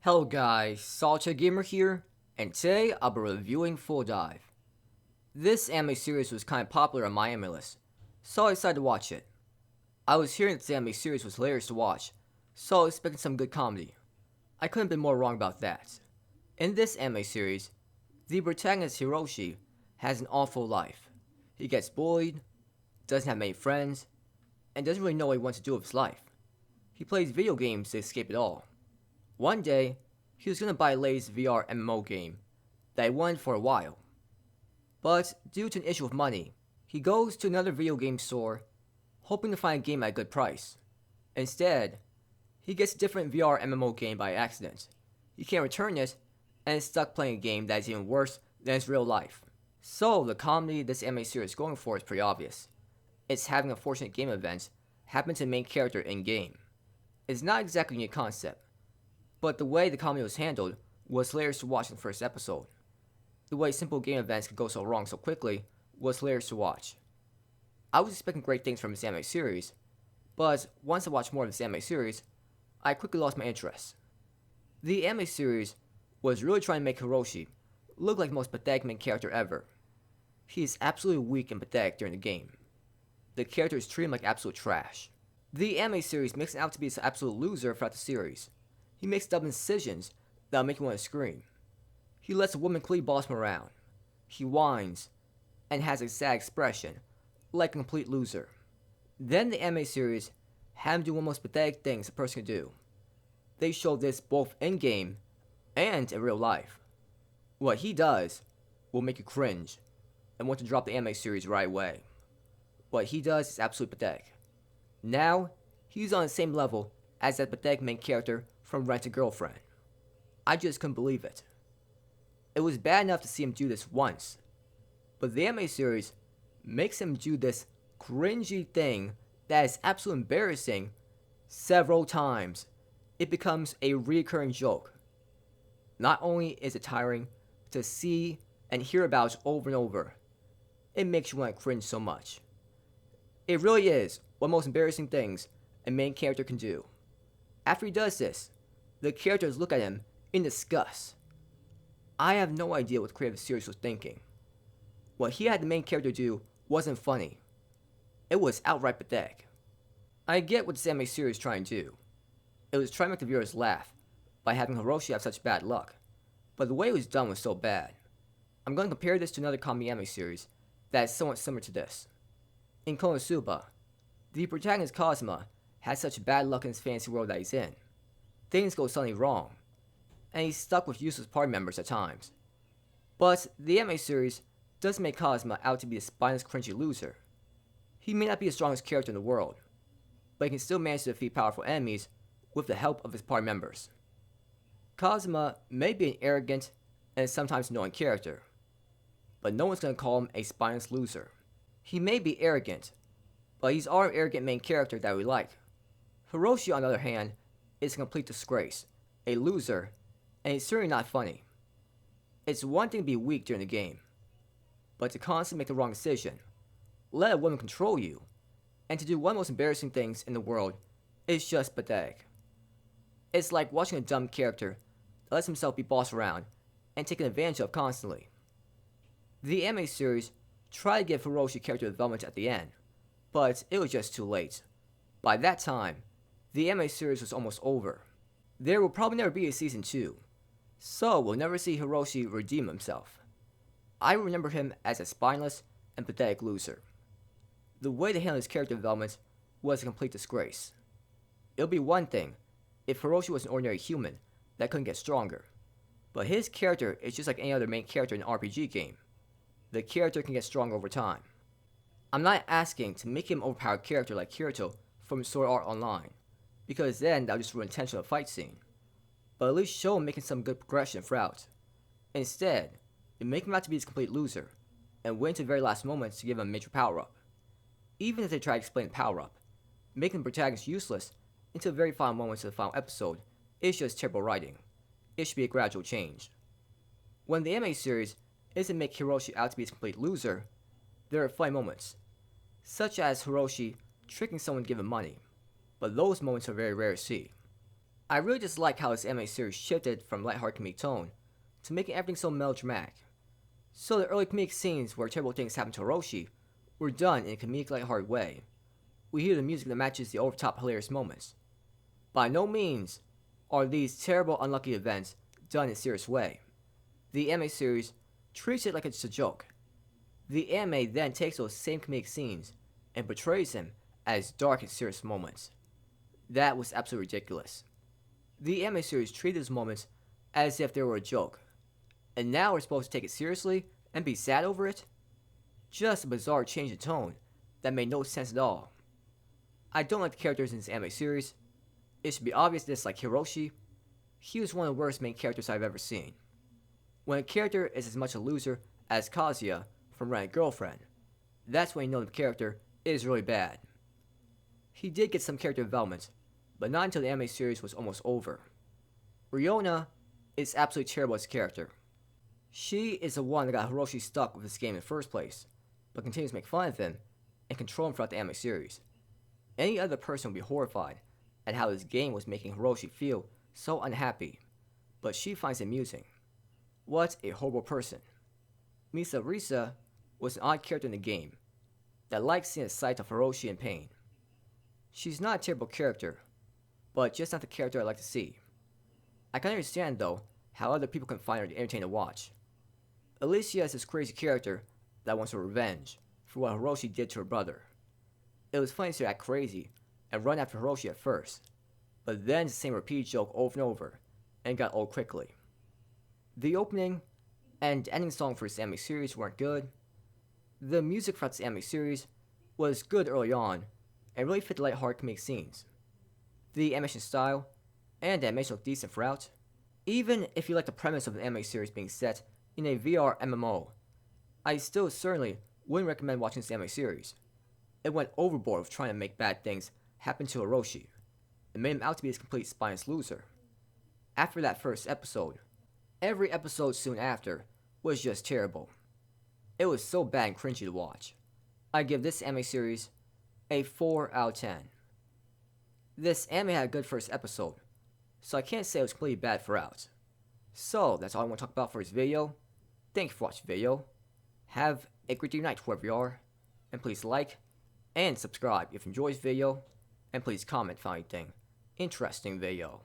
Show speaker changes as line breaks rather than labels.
Hello guys, Salcha Gamer here, and today I'll be reviewing Full Dive. This anime series was kinda popular on my anime list, so I decided to watch it. I was hearing that this anime series was hilarious to watch, so I was expecting some good comedy. I couldn't have been more wrong about that. In this anime series, the protagonist Hiroshi has an awful life. He gets bullied, doesn't have many friends, and doesn't really know what he wants to do with his life. He plays video games to escape it all. One day, he was going to buy Lay's VR MMO game that he wanted for a while. But due to an issue of money, he goes to another video game store hoping to find a game at a good price. Instead, he gets a different VR MMO game by accident. He can't return it and is stuck playing a game that is even worse than his real life. So the comedy this anime series is going for is pretty obvious. It's having unfortunate game events happen to the main character in game. It's not exactly a new concept, but the way the comedy was handled was hilarious to watch in the first episode. The way simple game events could go so wrong so quickly was hilarious to watch. I was expecting great things from this anime series, but once I watched more of this anime series, I quickly lost my interest. The anime series was really trying to make Hiroshi look like the most pathetic main character ever. He is absolutely weak and pathetic during the game. The character is treated like absolute trash. The anime series makes him out to be an absolute loser throughout the series. He makes dumb decisions that'll make you want to scream. He lets a woman clearly boss him around. He whines and has a sad expression, like a complete loser. Then the anime series had him do one of the most pathetic things a person could do. They show this both in-game and in real life. What he does will make you cringe and want to drop the anime series right away. What he does is absolutely pathetic. Now, he's on the same level as that pathetic main character from Rant a Girlfriend. I just couldn't believe it. It was bad enough to see him do this once, but the anime series makes him do this cringy thing that is absolutely embarrassing several times. It becomes a recurring joke. Not only is it tiring to see and hear about over and over, it makes you want to cringe so much. It really is one of the most embarrassing things a main character can do. After he does this, the characters look at him in disgust. I have no idea what the creative series was thinking. What he had the main character do wasn't funny. It was outright pathetic. I get what this anime series is trying to do. It was trying to make the viewers laugh by having Hiroshi have such bad luck, but the way it was done was so bad. I'm going to compare this to another comedy anime series that is somewhat similar to this. In Konosuba, the protagonist Kazuma has such bad luck in his fantasy world that he's in. Things go suddenly wrong, and he's stuck with useless party members at times. But the anime series doesn't make Kazuma out to be a spineless, cringy loser. He may not be the strongest character in the world, but he can still manage to defeat powerful enemies with the help of his party members. Kazuma may be an arrogant and sometimes annoying character, but no one's going to call him a spineless loser. He may be arrogant, but he's our arrogant main character that we like. Hiroshi, on the other hand, is a complete disgrace, a loser, and he's certainly not funny. It's one thing to be weak during the game, but to constantly make the wrong decision, let a woman control you, and to do one of the most embarrassing things in the world is just pathetic. It's like watching a dumb character that lets himself be bossed around and taken advantage of constantly. The anime series tried to give Hiroshi character development at the end, but it was just too late. By that time, the anime series was almost over. There will probably never be a season 2, so we'll never see Hiroshi redeem himself. I remember him as a spineless and pathetic loser. The way they handled his character development was a complete disgrace. It would be one thing if Hiroshi was an ordinary human that couldn't get stronger, but his character is just like any other main character in an RPG game. The character can get stronger over time. I'm not asking to make him an overpowered character like Kirito from Sword Art Online, because then that would just ruin the tension of the fight scene. But at least show him making some good progression throughout. Instead, you make him out to be this complete loser, and wait until the very last moments to give him a major power-up. Even if they try to explain the power-up, making the protagonist useless until the very final moments of the final episode is just terrible writing. It should be a gradual change. When the anime series isn't make Hiroshi out to be a complete loser, there are funny moments, such as Hiroshi tricking someone to give him money, but those moments are very rare to see. I really just like how this anime series shifted from lighthearted comedic tone to making everything so melodramatic. So the early comedic scenes where terrible things happen to Hiroshi were done in a comedic lighthearted way. We hear the music that matches the over-the-top hilarious moments. By no means are these terrible unlucky events done in a serious way. The anime series treats it like it's a joke. The anime then takes those same comedic scenes and portrays them as dark and serious moments. That was absolutely ridiculous. The anime series treated these moments as if they were a joke, and now we're supposed to take it seriously and be sad over it? Just a bizarre change in tone that made no sense at all. I don't like the characters in this anime series. It should be obvious to dislike Hiroshi. He was one of the worst main characters I've ever seen. When a character is as much a loser as Kazuya from Rent a Girlfriend, that's when you know the character is really bad. He did get some character development, but not until the anime series was almost over. Ryona is absolutely terrible as a character. She is the one that got Hiroshi stuck with this game in the first place, but continues to make fun of him and control him throughout the anime series. Any other person would be horrified at how this game was making Hiroshi feel so unhappy, but she finds it amusing. What a horrible person. Misa Risa was an odd character in the game that liked seeing the sight of Hiroshi in pain. She's not a terrible character, but just not the character I like to see. I can understand, though, how other people can find her entertaining to watch. Alicia is this crazy character that wants her revenge for what Hiroshi did to her brother. It was funny to see her act crazy and run after Hiroshi at first, but then the same repeated joke over and over, and got old quickly. The opening and ending song for this anime series weren't good. The music throughout this anime series was good early on, and really fit the lighthearted comedic scenes. The animation style and animation looked decent throughout. Even if you like the premise of an anime series being set in a VR MMO, I still certainly wouldn't recommend watching this anime series. It went overboard with trying to make bad things happen to Hiroshi, and made him out to be this complete spineless loser. After that first episode, every episode soon after was just terrible. It was so bad and cringy to watch. I give this anime series a 4 out of 10. This anime had a good first episode, so I can't say it was completely bad throughout. So that's all I want to talk about for this video. Thank you for watching the video. Have a great night wherever you are, and please like and subscribe if you enjoyed this video, and please comment if you found anything interesting in the video.